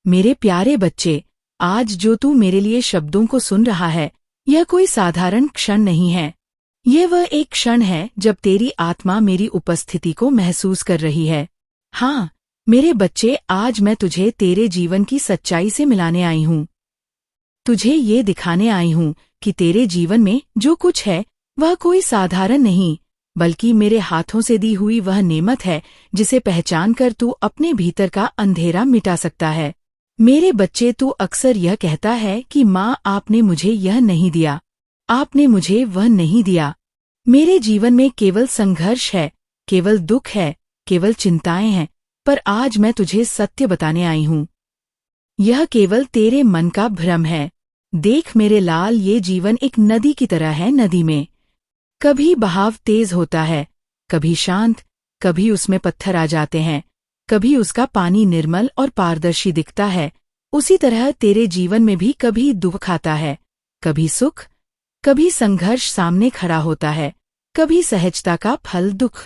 मेरे प्यारे बच्चे, आज जो तू मेरे लिए शब्दों को सुन रहा है, यह कोई साधारण क्षण नहीं है। यह वह एक क्षण है जब तेरी आत्मा मेरी उपस्थिति को महसूस कर रही है। हाँ, मेरे बच्चे, आज मैं तुझे तेरे जीवन की सच्चाई से मिलाने आई हूँ। तुझे ये दिखाने आई हूँ कि तेरे जीवन में जो कुछ है वह कोई साधारण नहीं, बल्कि मेरे हाथों से दी हुई वह नेमत है जिसे पहचान कर तू अपने भीतर का अंधेरा मिटा सकता है। मेरे बच्चे, तू अक्सर यह कहता है कि माँ, आपने मुझे यह नहीं दिया, आपने मुझे वह नहीं दिया। मेरे जीवन में केवल संघर्ष है, केवल दुख है, केवल चिंताएं हैं। पर आज मैं तुझे सत्य बताने आई हूँ। यह केवल तेरे मन का भ्रम है। देख मेरे लाल, ये जीवन एक नदी की तरह है। नदी में कभी बहाव तेज होता है, कभी शांत, कभी उसमें पत्थर आ जाते हैं, कभी उसका पानी निर्मल और पारदर्शी दिखता है। उसी तरह तेरे जीवन में भी कभी दुख आता है, कभी सुख, कभी संघर्ष सामने खड़ा होता है, कभी सहजता का फल दुख।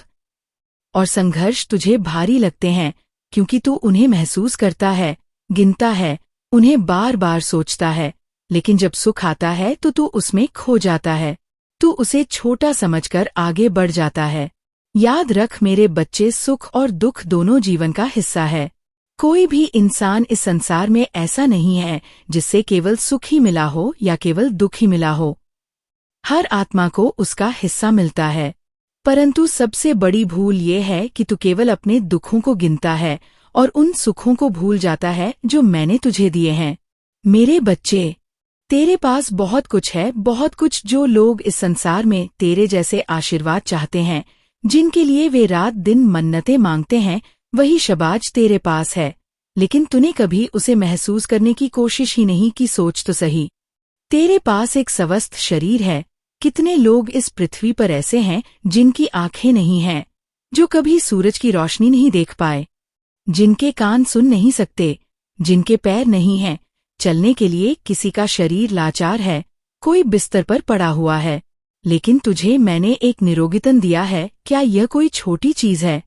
और संघर्ष तुझे भारी लगते हैं क्योंकि तू उन्हें महसूस करता है, गिनता है, उन्हें बार बार सोचता है। लेकिन जब सुख आता है तो तू उसमें खो जाता है, तू उसे छोटा समझकर आगे बढ़ जाता है। याद रख मेरे बच्चे, सुख और दुख दोनों जीवन का हिस्सा है। कोई भी इंसान इस संसार में ऐसा नहीं है जिससे केवल सुख ही मिला हो या केवल दुख ही मिला हो। हर आत्मा को उसका हिस्सा मिलता है। परंतु सबसे बड़ी भूल ये है कि तू केवल अपने दुखों को गिनता है और उन सुखों को भूल जाता है जो मैंने तुझे दिए हैं। मेरे बच्चे, तेरे पास बहुत कुछ है, बहुत कुछ। जो लोग इस संसार में तेरे जैसे आशीर्वाद चाहते हैं, जिनके लिए वे रात दिन मन्नतें मांगते हैं, वही शबाज तेरे पास है। लेकिन तूने कभी उसे महसूस करने की कोशिश ही नहीं की। सोच तो सही, तेरे पास एक स्वस्थ शरीर है। कितने लोग इस पृथ्वी पर ऐसे हैं जिनकी आंखें नहीं हैं, जो कभी सूरज की रोशनी नहीं देख पाए, जिनके कान सुन नहीं सकते, जिनके पैर नहीं हैं चलने के लिए, किसी का शरीर लाचार है, कोई बिस्तर पर पड़ा हुआ है। लेकिन तुझे मैंने एक निरोगितन दिया है। क्या यह कोई छोटी चीज है?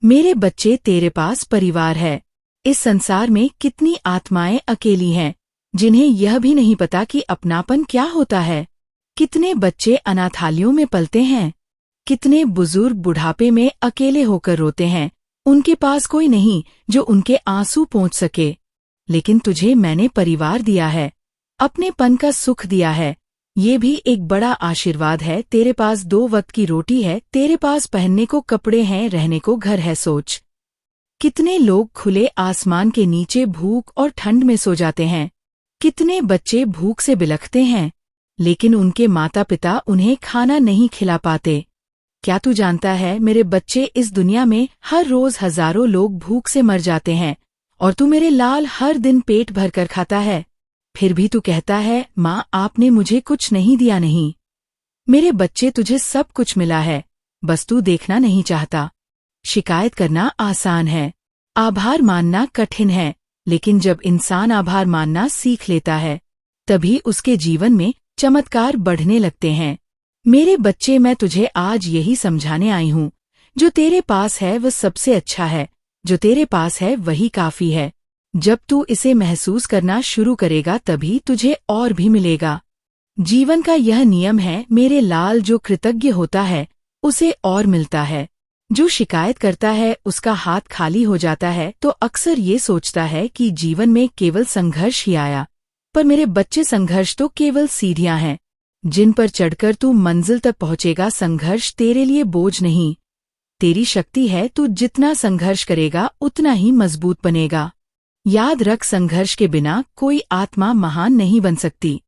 मेरे बच्चे, तेरे पास परिवार है। इस संसार में कितनी आत्माएं अकेली हैं, जिन्हें यह भी नहीं पता कि अपनापन क्या होता है। कितने बच्चे अनाथालयों में पलते हैं, कितने बुजुर्ग बुढ़ापे में अकेले होकर रोते हैं। उनके पास कोई नहीं जो उनके आंसू पोंछ सके। लेकिन तुझे मैंने परिवार दिया है, अपनेपन का सुख दिया है। ये भी एक बड़ा आशीर्वाद है। तेरे पास 2 वक्त की रोटी है, तेरे पास पहनने को कपड़े हैं, रहने को घर है। सोच, कितने लोग खुले आसमान के नीचे भूख और ठंड में सो जाते हैं। कितने बच्चे भूख से बिलखते हैं, लेकिन उनके माता पिता उन्हें खाना नहीं खिला पाते। क्या तू जानता है मेरे बच्चे, इस दुनिया में हर रोज हजारों लोग भूख से मर जाते हैं, और तू मेरे लाल हर दिन पेट भरकर खाता है। फिर भी तू कहता है, माँ, आपने मुझे कुछ नहीं दिया। नहीं मेरे बच्चे, तुझे सब कुछ मिला है, बस तू देखना नहीं चाहता। शिकायत करना आसान है, आभार मानना कठिन है। लेकिन जब इंसान आभार मानना सीख लेता है, तभी उसके जीवन में चमत्कार बढ़ने लगते हैं। मेरे बच्चे, मैं तुझे आज यही समझाने आई हूँ, जो तेरे पास है वह सबसे अच्छा है। जो तेरे पास है वही काफी है। जब तू इसे महसूस करना शुरू करेगा, तभी तुझे और भी मिलेगा। जीवन का यह नियम है मेरे लाल, जो कृतज्ञ होता है उसे और मिलता है। जो शिकायत करता है उसका हाथ खाली हो जाता है। तो अक्सर ये सोचता है कि जीवन में केवल संघर्ष ही आया। पर मेरे बच्चे, संघर्ष तो केवल सीढ़ियां हैं जिन पर चढ़कर तू मंजिल तक पहुंचेगा। संघर्ष तेरे लिए बोझ नहीं, तेरी शक्ति है। तू जितना संघर्ष करेगा उतना ही मजबूत बनेगा। याद रख, संघर्ष के बिना कोई आत्मा महान नहीं बन सकती।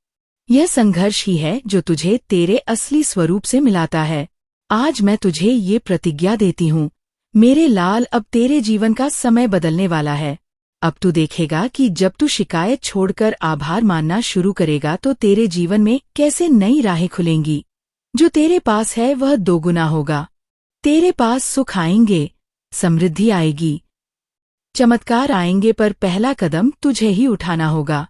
यह संघर्ष ही है जो तुझे तेरे असली स्वरूप से मिलाता है। आज मैं तुझे ये प्रतिज्ञा देती हूँ मेरे लाल, अब तेरे जीवन का समय बदलने वाला है। अब तू देखेगा कि जब तू शिकायत छोड़कर आभार मानना शुरू करेगा तो तेरे जीवन में कैसे नई राहें खुलेंगी। जो तेरे पास है वह दोगुना होगा। तेरे पास सुख आएंगे, समृद्धि आएगी, चमत्कार आएंगे, पर पहला कदम तुझे ही उठाना होगा।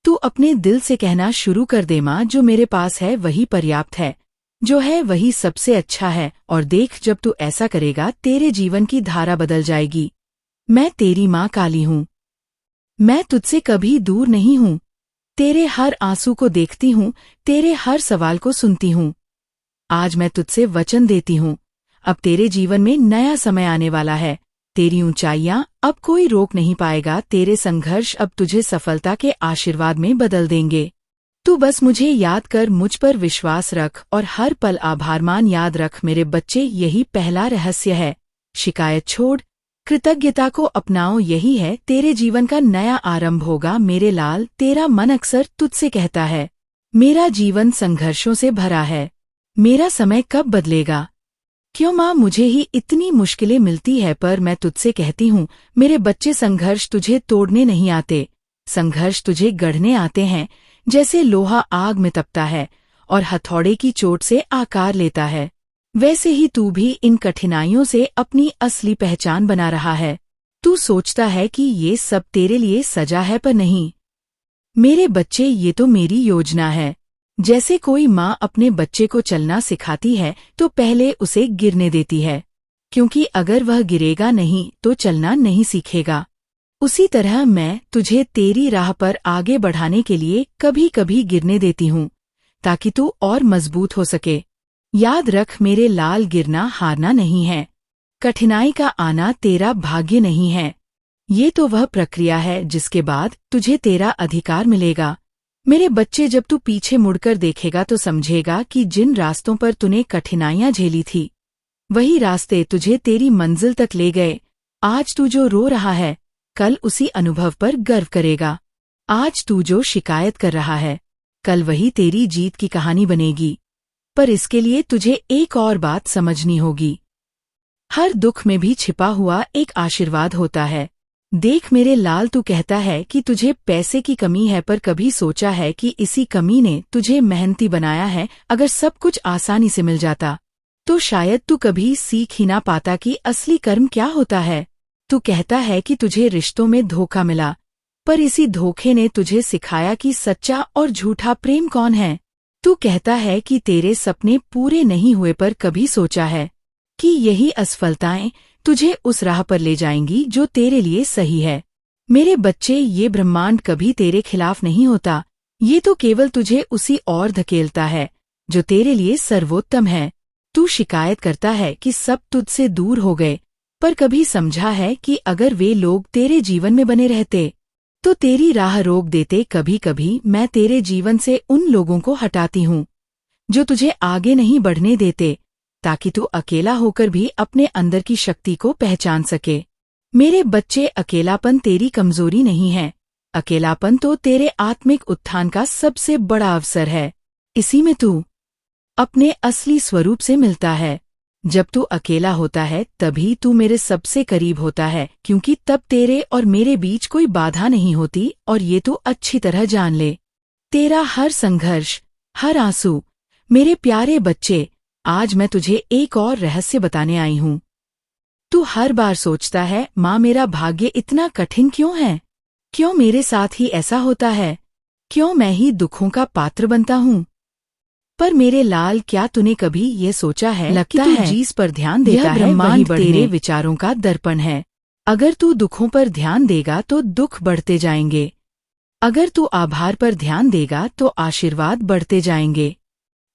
तू अपने दिल से कहना शुरू कर दे, माँ, जो मेरे पास है वही पर्याप्त है, जो है वही सबसे अच्छा है। और देख, जब तू ऐसा करेगा तेरे जीवन की धारा बदल जाएगी। मैं तेरी माँ काली हूँ। मैं तुझसे कभी दूर नहीं हूँ। तेरे हर आंसू को देखती हूँ, तेरे हर सवाल को सुनती हूँ। आज मैं तुझसे वचन देती हूँ, अब तेरे जीवन में नया समय आने वाला है। तेरी ऊंचाइयां अब कोई रोक नहीं पाएगा, तेरे संघर्ष अब तुझे सफलता के आशीर्वाद में बदल देंगे। तू बस मुझे याद कर, मुझ पर विश्वास रख और हर पल आभार मान। याद रख मेरे बच्चे, यही पहला रहस्य है। शिकायत छोड़, कृतज्ञता को अपनाओ, यही है तेरे जीवन का नया आरंभ होगा। मेरे लाल, तेरा मन अक्सर तुझसे कहता है, मेरा जीवन संघर्षों से भरा है, मेरा समय कब बदलेगा? क्यों माँ, मुझे ही इतनी मुश्किलें मिलती है। पर मैं तुझसे कहती हूँ मेरे बच्चे, संघर्ष तुझे तोड़ने नहीं आते, संघर्ष तुझे गढ़ने आते हैं। जैसे लोहा आग में तपता है और हथौड़े की चोट से आकार लेता है, वैसे ही तू भी इन कठिनाइयों से अपनी असली पहचान बना रहा है। तू सोचता है कि ये सब तेरे लिए सजा है, पर नहीं मेरे बच्चे, ये तो मेरी योजना है। जैसे कोई माँ अपने बच्चे को चलना सिखाती है तो पहले उसे गिरने देती है, क्योंकि अगर वह गिरेगा नहीं तो चलना नहीं सीखेगा। उसी तरह मैं तुझे तेरी राह पर आगे बढ़ाने के लिए कभी कभी गिरने देती हूँ, ताकि तू और मजबूत हो सके। याद रख मेरे लाल, गिरना हारना नहीं है, कठिनाई का आना तेरा भाग्य नहीं है। ये तो वह प्रक्रिया है जिसके बाद तुझे तेरा अधिकार मिलेगा। मेरे बच्चे, जब तू पीछे मुड़कर देखेगा तो समझेगा कि जिन रास्तों पर तूने कठिनाइयां झेली थी, वही रास्ते तुझे तेरी मंजिल तक ले गए। आज तू जो रो रहा है, कल उसी अनुभव पर गर्व करेगा। आज तू जो शिकायत कर रहा है, कल वही तेरी जीत की कहानी बनेगी। पर इसके लिए तुझे एक और बात समझनी होगी, हर दुख में भी छिपा हुआ एक आशीर्वाद होता है। देख मेरे लाल, तू कहता है कि तुझे पैसे की कमी है, पर कभी सोचा है कि इसी कमी ने तुझे मेहनती बनाया है? अगर सब कुछ आसानी से मिल जाता तो शायद तू कभी सीख ही ना पाता कि असली कर्म क्या होता है। तू कहता है कि तुझे रिश्तों में धोखा मिला, पर इसी धोखे ने तुझे सिखाया कि सच्चा और झूठा प्रेम कौन है। तू कहता है कि तेरे सपने पूरे नहीं हुए, पर कभी सोचा है कि यही असफलताएं तुझे उस राह पर ले जाएंगी जो तेरे लिए सही है। मेरे बच्चे, ये ब्रह्मांड कभी तेरे खिलाफ नहीं होता, ये तो केवल तुझे उसी ओर धकेलता है जो तेरे लिए सर्वोत्तम है। तू शिकायत करता है कि सब तुझसे दूर हो गए, पर कभी समझा है कि अगर वे लोग तेरे जीवन में बने रहते तो तेरी राह रोक देते? कभी कभी मैं तेरे जीवन से उन लोगों को हटाती हूँ जो तुझे आगे नहीं बढ़ने देते, ताकि तू अकेला होकर भी अपने अंदर की शक्ति को पहचान सके। मेरे बच्चे, अकेलापन तेरी कमजोरी नहीं है, अकेलापन तो तेरे आत्मिक उत्थान का सबसे बड़ा अवसर है। इसी में तू अपने असली स्वरूप से मिलता है। जब तू अकेला होता है तभी तू मेरे सबसे करीब होता है, क्योंकि तब तेरे और मेरे बीच कोई बाधा नहीं होती, और ये तू अच्छी तरह जान ले। तेरा हर संघर्ष, हर आंसू, मेरे प्यारे बच्चे, आज मैं तुझे एक और रहस्य बताने आई हूँ। तू हर बार सोचता है, माँ मेरा भाग्य इतना कठिन क्यों है? क्यों मेरे साथ ही ऐसा होता है? क्यों मैं ही दुखों का पात्र बनता हूँ? पर मेरे लाल, क्या तूने कभी ये सोचा है लगता है चीज पर ध्यान देता है वही तेरे विचारों का दर्पण है। अगर तू दुखों पर ध्यान देगा तो दुख बढ़ते जाएंगे, अगर तू आभार पर ध्यान देगा तो आशीर्वाद बढ़ते जाएंगे।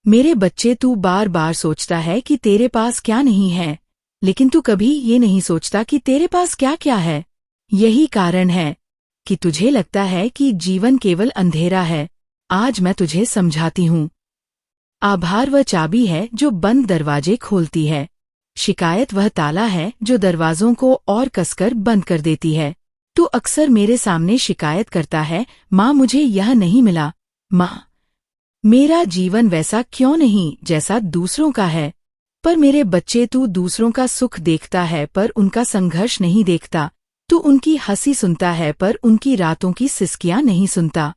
मेरे बच्चे, तू बार बार सोचता है कि तेरे पास क्या नहीं है, लेकिन तू कभी ये नहीं सोचता कि तेरे पास क्या क्या है। यही कारण है कि तुझे लगता है कि जीवन केवल अंधेरा है। आज मैं तुझे समझाती हूँ, आभार वह चाबी है जो बंद दरवाजे खोलती है, शिकायत वह ताला है जो दरवाजों को और कसकर बंद कर देती है। तू अक्सर मेरे सामने शिकायत करता है, माँ मुझे यह नहीं मिला, माँ मेरा जीवन वैसा क्यों नहीं जैसा दूसरों का है। पर मेरे बच्चे, तू दूसरों का सुख देखता है पर उनका संघर्ष नहीं देखता। तू उनकी हंसी सुनता है पर उनकी रातों की सिसकियां नहीं सुनता।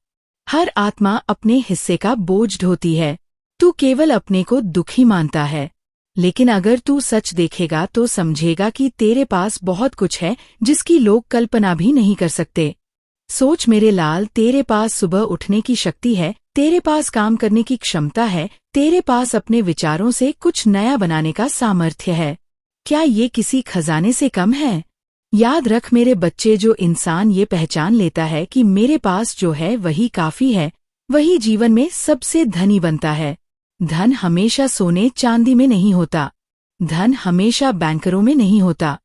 हर आत्मा अपने हिस्से का बोझ ढोती है, तू केवल अपने को दुखी मानता है। लेकिन अगर तू सच देखेगा तो समझेगा कि तेरे पास बहुत कुछ है जिसकी लोग कल्पना भी नहीं कर सकते। सोच मेरे लाल, तेरे पास सुबह उठने की शक्ति है, तेरे पास काम करने की क्षमता है, तेरे पास अपने विचारों से कुछ नया बनाने का सामर्थ्य है। क्या ये किसी खजाने से कम है? याद रख मेरे बच्चे, जो इंसान ये पहचान लेता है कि मेरे पास जो है वही काफी है, वही जीवन में सबसे धनी बनता है। धन हमेशा सोने चांदी में नहीं होता। धन हमेशा बैंकरों में नहीं होता।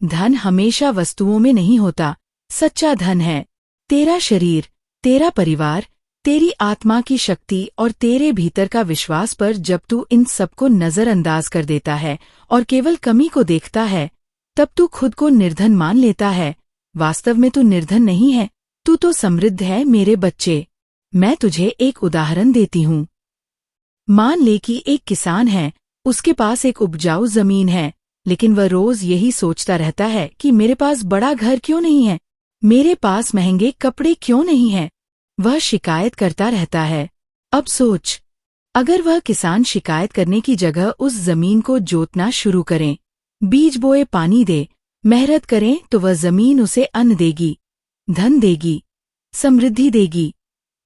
धन हमेशा वस्तुओं में नहीं होता। सच्चा धन है तेरा शरीर, तेरा परिवार, तेरी आत्मा की शक्ति और तेरे भीतर का विश्वास। पर जब तू इन सबको नजरअंदाज कर देता है और केवल कमी को देखता है, तब तू खुद को निर्धन मान लेता है। वास्तव में तू निर्धन नहीं है, तू तो समृद्ध है मेरे बच्चे। मैं तुझे एक उदाहरण देती हूँ। मान ले कि एक किसान है, उसके पास एक उपजाऊ जमीन है, लेकिन वह रोज यही सोचता रहता है कि मेरे पास बड़ा घर क्यों नहीं है, मेरे पास महंगे कपड़े क्यों नहीं हैं। वह शिकायत करता रहता है। अब सोच, अगर वह किसान शिकायत करने की जगह उस जमीन को जोतना शुरू करें, बीज बोए, पानी दे, मेहनत करें, तो वह जमीन उसे अन्न देगी, धन देगी, समृद्धि देगी।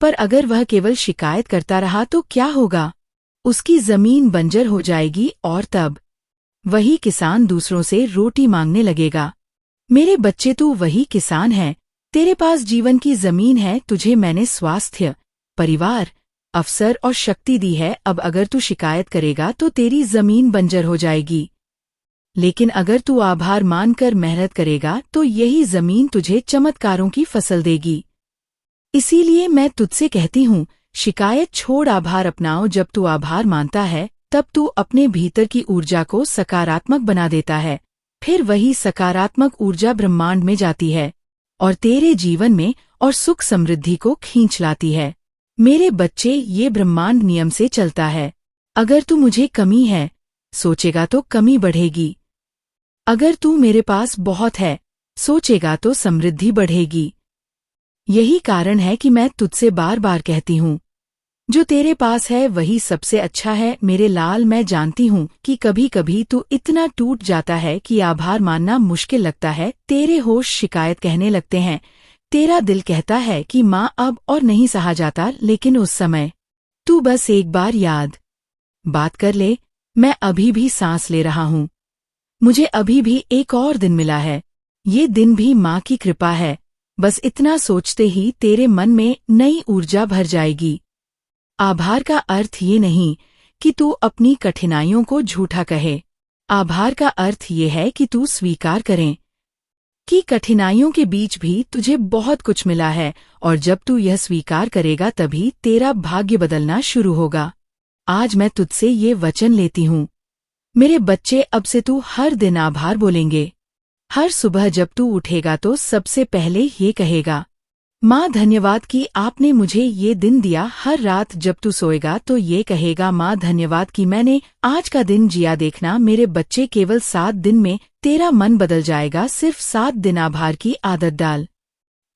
पर अगर वह केवल शिकायत करता रहा तो क्या होगा? उसकी जमीन बंजर हो जाएगी और तब वही किसान दूसरों से रोटी मांगने लगेगा। मेरे बच्चे, तू वही किसान है, तेरे पास जीवन की जमीन है, तुझे मैंने स्वास्थ्य, परिवार, अवसर और शक्ति दी है। अब अगर तू शिकायत करेगा तो तेरी जमीन बंजर हो जाएगी, लेकिन अगर तू आभार मानकर मेहनत करेगा तो यही जमीन तुझे चमत्कारों की फसल देगी। इसीलिए मैं तुझसे कहती हूँ, शिकायत छोड़, आभार अपनाओ। जब तू आभार मानता है, तब तू अपने भीतर की ऊर्जा को सकारात्मक बना देता है। फिर वही सकारात्मक ऊर्जा ब्रह्मांड में जाती है और तेरे जीवन में और सुख समृद्धि को खींच लाती है। मेरे बच्चे, ये ब्रह्मांड नियम से चलता है। अगर तू मुझे कमी है सोचेगा तो कमी बढ़ेगी। अगर तू मेरे पास बहुत है सोचेगा तो समृद्धि बढ़ेगी। यही कारण है कि मैं तुझसे बार बार कहती हूँ, जो तेरे पास है वही सबसे अच्छा है। मेरे लाल, मैं जानती हूँ कि कभी कभी तू इतना टूट जाता है कि आभार मानना मुश्किल लगता है। तेरे होश शिकायत कहने लगते हैं, तेरा दिल कहता है कि माँ अब और नहीं सहा जाता। लेकिन उस समय तू बस एक बार याद बात कर ले, मैं अभी भी सांस ले रहा हूँ, मुझे अभी भी एक और दिन मिला है, ये दिन भी माँ की कृपा है। बस इतना सोचते ही तेरे मन में नई ऊर्जा भर जाएगी। आभार का अर्थ ये नहीं कि तू अपनी कठिनाइयों को झूठा कहे। आभार का अर्थ ये है कि तू स्वीकार करें कि कठिनाइयों के बीच भी तुझे बहुत कुछ मिला है, और जब तू यह स्वीकार करेगा तभी तेरा भाग्य बदलना शुरू होगा। आज मैं तुझसे ये वचन लेती हूँ, मेरे बच्चे, अब से तू हर दिन आभार बोलेंगे। हर सुबह जब तू उठेगा तो सबसे पहले ये कहेगा, माँ धन्यवाद कि आपने मुझे ये दिन दिया। हर रात जब तू सोएगा तो ये कहेगा, माँ धन्यवाद कि मैंने आज का दिन जिया। देखना मेरे बच्चे, केवल 7 दिन में तेरा मन बदल जाएगा। सिर्फ 7 दिन आभार की आदत डाल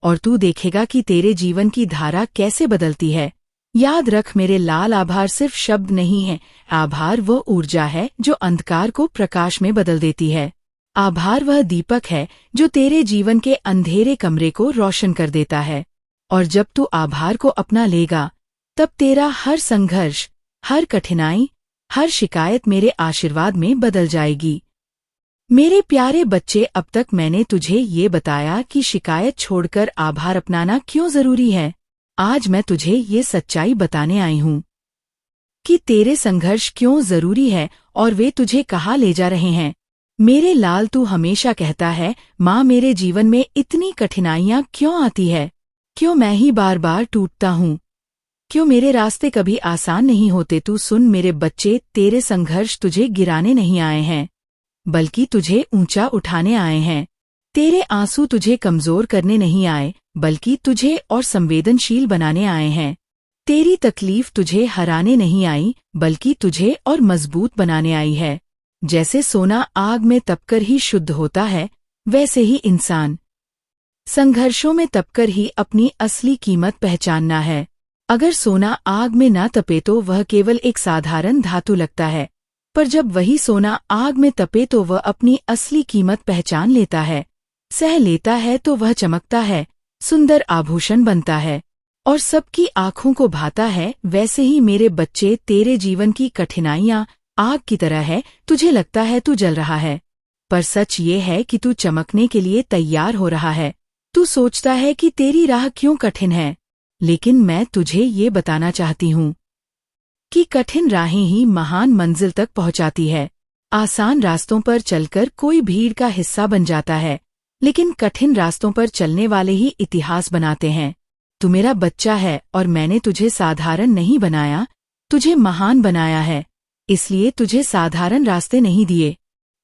और तू देखेगा कि तेरे जीवन की धारा कैसे बदलती है। याद रख मेरे लाल, आभार सिर्फ शब्द नहीं है, आभार वो ऊर्जा है जो अंधकार को प्रकाश में बदल देती है। आभार वह दीपक है जो तेरे जीवन के अंधेरे कमरे को रोशन कर देता है। और जब तू आभार को अपना लेगा, तब तेरा हर संघर्ष, हर कठिनाई, हर शिकायत मेरे आशीर्वाद में बदल जाएगी। मेरे प्यारे बच्चे, अब तक मैंने तुझे ये बताया कि शिकायत छोड़कर आभार अपनाना क्यों जरूरी है। आज मैं तुझे ये सच्चाई बताने आई हूँ कि तेरे संघर्ष क्यों जरूरी है और वे तुझे कहाँ ले जा रहे हैं। मेरे लाल, तू हमेशा कहता है, माँ मेरे जीवन में इतनी कठिनाइयाँ क्यों आती है, क्यों मैं ही बार बार टूटता हूँ, क्यों मेरे रास्ते कभी आसान नहीं होते। तू सुन मेरे बच्चे, तेरे संघर्ष तुझे गिराने नहीं आए हैं, बल्कि तुझे ऊंचा उठाने आए हैं। तेरे आंसू तुझे कमजोर करने नहीं आए, बल्कि तुझे और संवेदनशील बनाने आए हैं। तेरी तकलीफ तुझे हराने नहीं आई, बल्कि तुझे और मजबूत बनाने आई है। जैसे सोना आग में तपकर ही शुद्ध होता है, वैसे ही इंसान संघर्षों में तपकर ही अपनी असली कीमत पहचानना है। अगर सोना आग में ना तपे तो वह केवल एक साधारण धातु लगता है, पर जब वही सोना आग में तपे तो वह अपनी असली कीमत पहचान लेता है, सह लेता है, तो वह चमकता है, सुंदर आभूषण बनता है और सबकी आंखों को भाता है। वैसे ही मेरे बच्चे, तेरे जीवन की कठिनाइयाँ आग की तरह है। तुझे लगता है तू जल रहा है, पर सच ये है कि तू चमकने के लिए तैयार हो रहा है। तू सोचता है कि तेरी राह क्यों कठिन है, लेकिन मैं तुझे ये बताना चाहती हूँ कि कठिन राहें ही महान मंजिल तक पहुंचाती है। आसान रास्तों पर चलकर कोई भीड़ का हिस्सा बन जाता है, लेकिन कठिन रास्तों पर चलने वाले ही इतिहास बनाते हैं। तू मेरा बच्चा है और मैंने तुझे साधारण नहीं बनाया, तुझे महान बनाया है। इसलिए तुझे साधारण रास्ते नहीं दिए,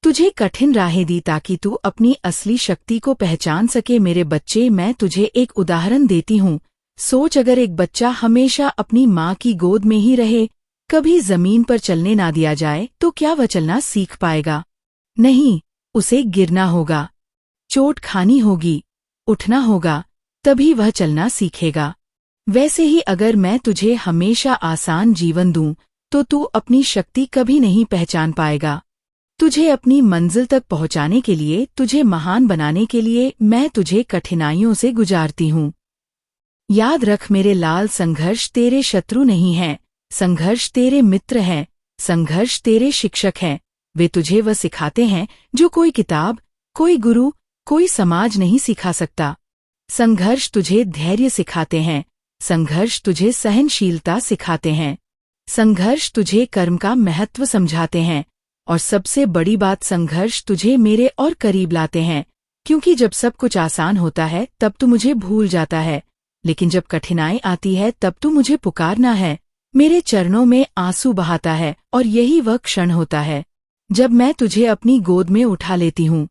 तुझे कठिन राहें दी ताकि तू अपनी असली शक्ति को पहचान सके। मेरे बच्चे, मैं तुझे एक उदाहरण देती हूँ। सोच, अगर एक बच्चा हमेशा अपनी माँ की गोद में ही रहे, कभी जमीन पर चलने ना दिया जाए, तो क्या वह चलना सीख पाएगा? नहीं, उसे गिरना होगा, चोट खानी होगी, उठना होगा, तभी वह चलना सीखेगा। वैसे ही अगर मैं तुझे हमेशा आसान जीवन दूं, तो तू अपनी शक्ति कभी नहीं पहचान पाएगा। तुझे अपनी मंजिल तक पहुंचाने के लिए, तुझे महान बनाने के लिए मैं तुझे कठिनाइयों से गुजारती हूँ। याद रख मेरे लाल, संघर्ष तेरे शत्रु नहीं हैं, संघर्ष तेरे मित्र हैं, संघर्ष तेरे शिक्षक हैं। वे तुझे वह सिखाते हैं जो कोई किताब, कोई गुरु, कोई समाज नहीं सिखा सकता। संघर्ष तुझे धैर्य सिखाते हैं, संघर्ष तुझे सहनशीलता सिखाते हैं, संघर्ष तुझे कर्म का महत्व समझाते हैं, और सबसे बड़ी बात, संघर्ष तुझे मेरे और करीब लाते हैं। क्योंकि जब सब कुछ आसान होता है तब तू मुझे भूल जाता है, लेकिन जब कठिनाई आती है तब तू मुझे पुकारना है, मेरे चरणों में आंसू बहाता है। और यही वह क्षण होता है जब मैं तुझे अपनी गोद में उठा लेती हूँ।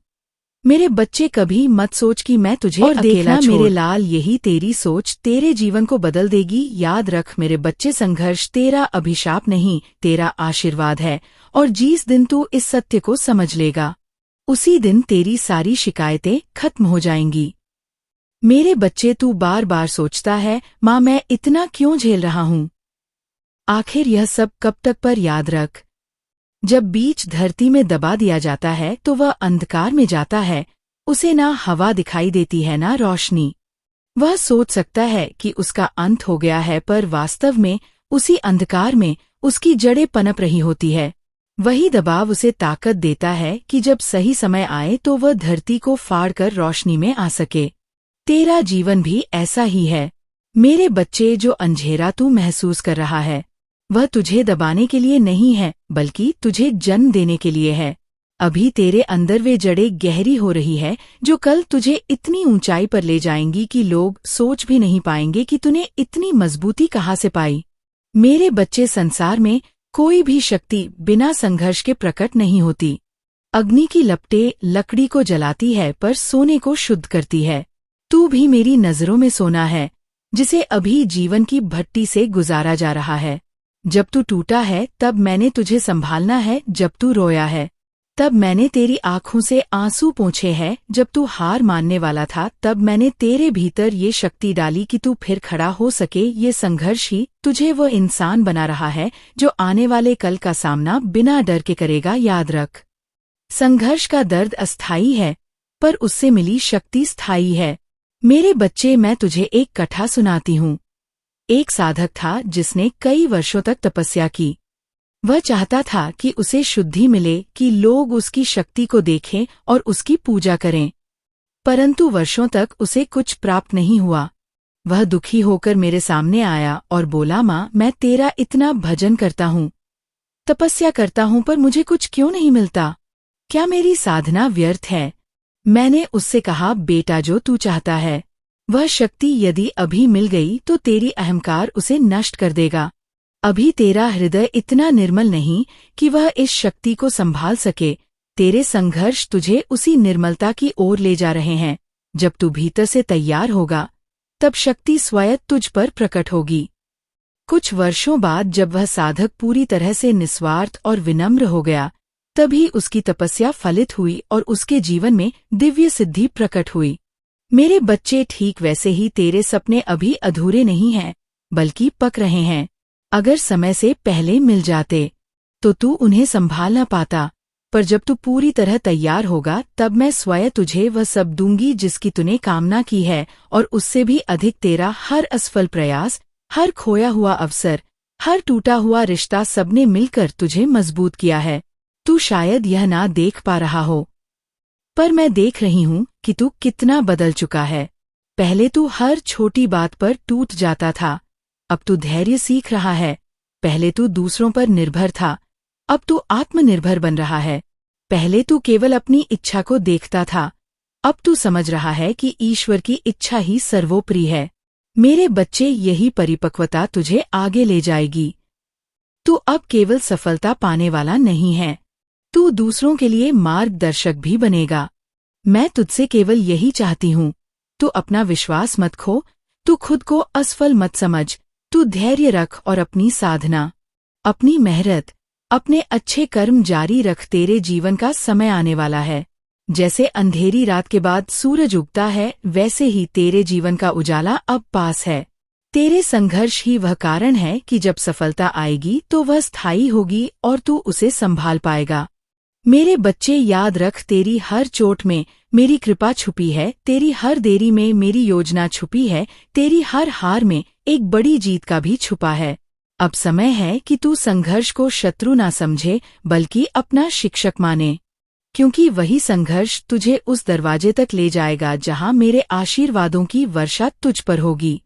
मेरे बच्चे, कभी मत सोच कि मैं तुझे और देखना मेरे लाल, यही तेरी सोच तेरे जीवन को बदल देगी। याद रख मेरे बच्चे, संघर्ष तेरा अभिशाप नहीं, तेरा आशीर्वाद है। और जिस दिन तू इस सत्य को समझ लेगा, उसी दिन तेरी सारी शिकायतें खत्म हो जाएंगी। मेरे बच्चे, तू बार बार सोचता है, माँ मैं इतना क्यों झेल रहा हूँ? आखिर यह सब कब तक? पर याद रख, जब बीज धरती में दबा दिया जाता है तो वह अंधकार में जाता है। उसे ना हवा दिखाई देती है ना रोशनी। वह सोच सकता है कि उसका अंत हो गया है, पर वास्तव में उसी अंधकार में उसकी जड़ें पनप रही होती है। वही दबाव उसे ताकत देता है कि जब सही समय आए तो वह धरती को फाड़कर रोशनी में आ सके। तेरा जीवन भी ऐसा ही है मेरे बच्चे। जो अंधेरा तू महसूस कर रहा है, वह तुझे दबाने के लिए नहीं है, बल्कि तुझे जन्म देने के लिए है। अभी तेरे अंदर वे जड़ें गहरी हो रही है जो कल तुझे इतनी ऊंचाई पर ले जाएंगी कि लोग सोच भी नहीं पाएंगे कि तूने इतनी मजबूती कहाँ से पाई। मेरे बच्चे, संसार में कोई भी शक्ति बिना संघर्ष के प्रकट नहीं होती। अग्नि की लपटें लकड़ी को जलाती है पर सोने को शुद्ध करती है। तू भी मेरी नजरों में सोना है जिसे अभी जीवन की भट्टी से गुजारा जा रहा है। जब तू टूटा है तब मैंने तुझे संभालना है, जब तू रोया है तब मैंने तेरी आंखों से आंसू पोंछे हैं, जब तू हार मानने वाला था तब मैंने तेरे भीतर ये शक्ति डाली कि तू फिर खड़ा हो सके। ये संघर्ष ही तुझे वो इंसान बना रहा है जो आने वाले कल का सामना बिना डर के करेगा। याद रख, संघर्ष का दर्द अस्थायी है पर उससे मिली शक्ति स्थायी है। मेरे बच्चे, मैं तुझे एक कथा सुनाती हूँ। एक साधक था जिसने कई वर्षों तक तपस्या की। वह चाहता था कि उसे शुद्धि मिले, कि लोग उसकी शक्ति को देखें और उसकी पूजा करें, परंतु वर्षों तक उसे कुछ प्राप्त नहीं हुआ। वह दुखी होकर मेरे सामने आया और बोला, माँ मैं तेरा इतना भजन करता हूँ, तपस्या करता हूँ, पर मुझे कुछ क्यों नहीं मिलता? क्या मेरी साधना व्यर्थ है? मैंने उससे कहा, बेटा जो तू चाहता है वह शक्ति यदि अभी मिल गई तो तेरी अहंकार उसे नष्ट कर देगा। अभी तेरा हृदय इतना निर्मल नहीं कि वह इस शक्ति को संभाल सके। तेरे संघर्ष तुझे उसी निर्मलता की ओर ले जा रहे हैं। जब तू भीतर से तैयार होगा तब शक्ति स्वयं तुझ पर प्रकट होगी। कुछ वर्षों बाद जब वह साधक पूरी तरह से निस्वार्थ और विनम्र हो गया, तभी उसकी तपस्या फलित हुई और उसके जीवन में दिव्य सिद्धि प्रकट हुई। मेरे बच्चे, ठीक वैसे ही तेरे सपने अभी अधूरे नहीं हैं, बल्कि पक रहे हैं। अगर समय से पहले मिल जाते तो तू उन्हें संभाल न पाता, पर जब तू पूरी तरह तैयार होगा तब मैं स्वयं तुझे वह सब दूंगी जिसकी तूने कामना की है, और उससे भी अधिक। तेरा हर असफल प्रयास, हर खोया हुआ अवसर, हर टूटा हुआ रिश्ता, सबने मिलकर तुझे मजबूत किया है। तू शायद यह ना देख पा रहा हो, पर मैं देख रही हूँ कि तू कितना बदल चुका है। पहले तू हर छोटी बात पर टूट जाता था, अब तू धैर्य सीख रहा है। पहले तू दूसरों पर निर्भर था, अब तू आत्मनिर्भर बन रहा है। पहले तू केवल अपनी इच्छा को देखता था, अब तू समझ रहा है कि ईश्वर की इच्छा ही सर्वोपरि है। मेरे बच्चे, यही परिपक्वता तुझे आगे ले जाएगी। तू अब केवल सफलता पाने वाला नहीं है, तू दूसरों के लिए मार्गदर्शक भी बनेगा। मैं तुझसे केवल यही चाहती हूँ, तू अपना विश्वास मत खो, तू खुद को असफल मत समझ, तू धैर्य रख और अपनी साधना, अपनी मेहनत, अपने अच्छे कर्म जारी रख। तेरे जीवन का समय आने वाला है। जैसे अंधेरी रात के बाद सूरज उगता है, वैसे ही तेरे जीवन का उजाला अब पास है। तेरे संघर्ष ही वह कारण है कि जब सफलता आएगी तो वह स्थायी होगी और तू उसे संभाल पाएगा। मेरे बच्चे, याद रख, तेरी हर चोट में मेरी कृपा छुपी है, तेरी हर देरी में मेरी योजना छुपी है, तेरी हर हार में एक बड़ी जीत का भी छुपा है। अब समय है कि तू संघर्ष को शत्रु ना समझे, बल्कि अपना शिक्षक माने, क्योंकि वही संघर्ष तुझे उस दरवाजे तक ले जाएगा जहां मेरे आशीर्वादों की वर्षा तुझ पर होगी।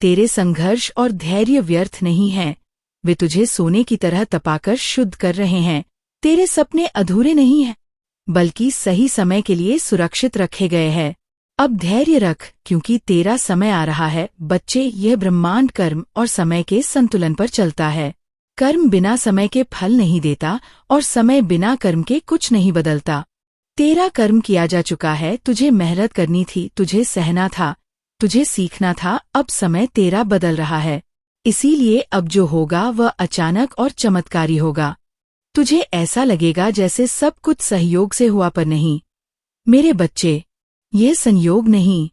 तेरे संघर्ष और धैर्य व्यर्थ नहीं हैं, वे तुझे सोने की तरह तपाकर शुद्ध कर रहे हैं। तेरे सपने अधूरे नहीं हैं, बल्कि सही समय के लिए सुरक्षित रखे गए हैं। अब धैर्य रख, क्योंकि तेरा समय आ रहा है। बच्चे, यह ब्रह्मांड कर्म और समय के संतुलन पर चलता है। कर्म बिना समय के फल नहीं देता और समय बिना कर्म के कुछ नहीं बदलता। तेरा कर्म किया जा चुका है, तुझे मेहनत करनी थी, तुझे सहना था, तुझे सीखना था। अब समय तेरा बदल रहा है, इसीलिए अब जो होगा वह अचानक और चमत्कारी होगा। तुझे ऐसा लगेगा जैसे सब कुछ सहयोग से हुआ, पर नहीं। मेरे बच्चे, ये संयोग नहीं,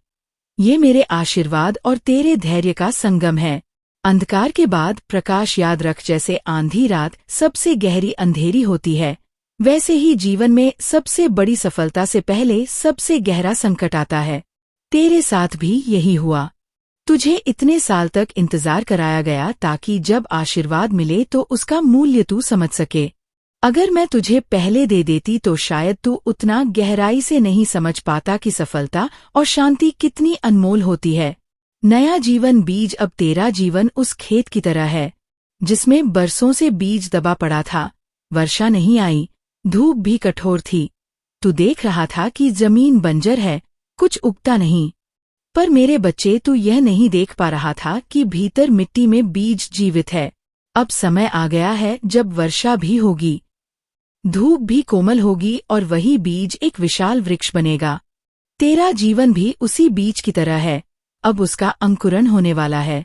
ये मेरे आशीर्वाद और तेरे धैर्य का संगम है। अंधकार के बाद प्रकाश, याद रख, जैसे आंधी रात सबसे गहरी अंधेरी होती है, वैसे ही जीवन में सबसे बड़ी सफलता से पहले सबसे गहरा संकट आता है। तेरे साथ भी यही हुआ। तुझे इतने साल तक इंतजार कराया गया ताकि जब आशीर्वाद मिले तो उसका मूल्य तू समझ सके। अगर मैं तुझे पहले दे देती तो शायद तू उतना गहराई से नहीं समझ पाता कि सफलता और शांति कितनी अनमोल होती है। नया जीवन बीज, अब तेरा जीवन उस खेत की तरह है जिसमें बरसों से बीज दबा पड़ा था। वर्षा नहीं आई, धूप भी कठोर थी, तू देख रहा था कि जमीन बंजर है, कुछ उगता नहीं। पर मेरे बच्चे, तू यह नहीं देख पा रहा था कि भीतर मिट्टी में बीज जीवित है। अब समय आ गया है जब वर्षा भी होगी, धूप भी कोमल होगी और वही बीज एक विशाल वृक्ष बनेगा। तेरा जीवन भी उसी बीज की तरह है, अब उसका अंकुरण होने वाला है।